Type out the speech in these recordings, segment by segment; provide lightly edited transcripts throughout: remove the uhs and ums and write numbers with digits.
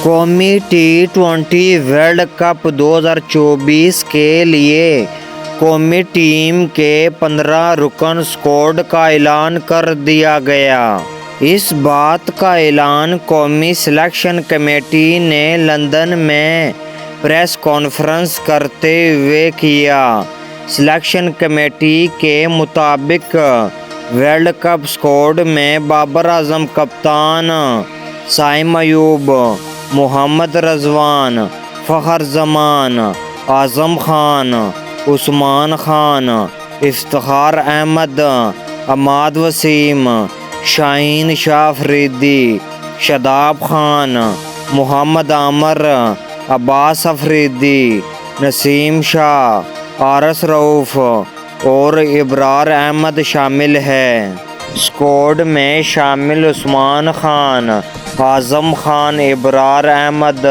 قومی T20 world cup 2024 کے لیے قومی ٹیم کے 15 رکن اسکواڈ کا اعلان کر دیا گیا۔ اس بات کا اعلان قومی سلیکشن کمیٹی نے لندن میں پریس کانفرنس کرتے ہوئے کیا۔ سلیکشن کمیٹی کے مطابق ورلڈ کپ اسکواڈ میں بابر اعظم کپتان، سائم ایوب، محمد رضوان، فخر زمان، اعظم خان، عثمان خان، افتخار احمد، عماد وسیم، شاہین شاہ افریدی، شاداب خان، محمد عامر، عباس افریدی، نسیم شاہ، آرس رؤف اور ابرار احمد شامل ہیں۔ اسکواڈ میں شامل عثمان خان، اعظم خان، ابرار احمد،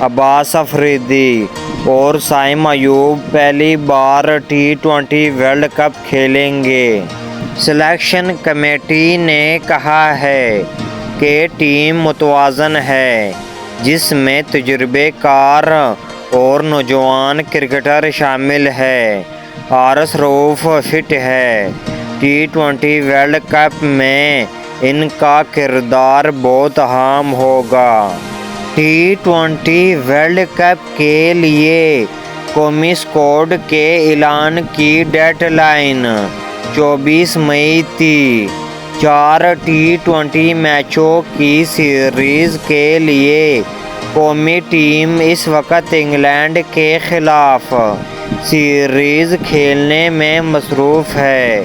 عباس افریدی اور سائم ایوب پہلی بار T20 ورلڈ کپ کھیلیں گے۔ سلیکشن کمیٹی نے کہا ہے کہ ٹیم متوازن ہے، جس میں تجربہ کار اور نوجوان کرکٹر شامل ہیں۔ آرس رؤف فٹ ہے۔ T20 ورلڈ کپ میں ان کا کردار بہت اہم ہوگا۔ T20 ورلڈ کپ کے لیے قومی اسکواڈ کے اعلان کی ڈیڈ لائن 24 مئی تھی۔ 4 T20 میچوں کی سیریز کے لیے قومی ٹیم اس وقت انگلینڈ کے خلاف سیریز کھیلنے میں مصروف ہے۔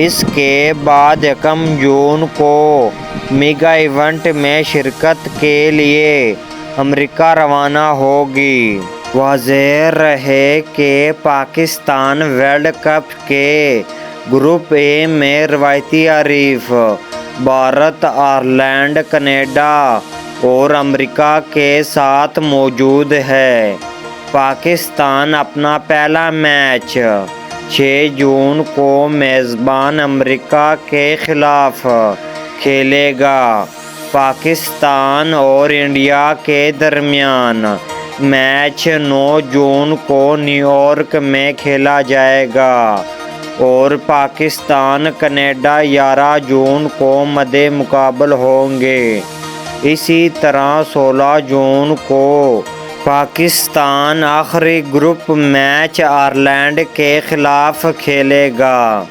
اس کے بعد 1 جون کو میگا ایونٹ میں شرکت کے لیے امریکہ روانہ ہوگی۔ واضح رہے کہ پاکستان ورلڈ کپ کے گروپ اے میں روایتی حریف بھارت، آئرلینڈ، کینیڈا اور امریکہ کے ساتھ موجود ہے۔ پاکستان اپنا پہلا میچ 6 جون کو میزبان امریکہ کے خلاف کھیلے گا۔ پاکستان اور انڈیا کے درمیان میچ 9 جون کو نیو یارک میں کھیلا جائے گا اور پاکستان کینیڈا 11 جون کو مدِ مقابل ہوں گے۔ اسی طرح 16 جون کو پاکستان آخری گروپ میچ آئرلینڈ کے خلاف کھیلے گا۔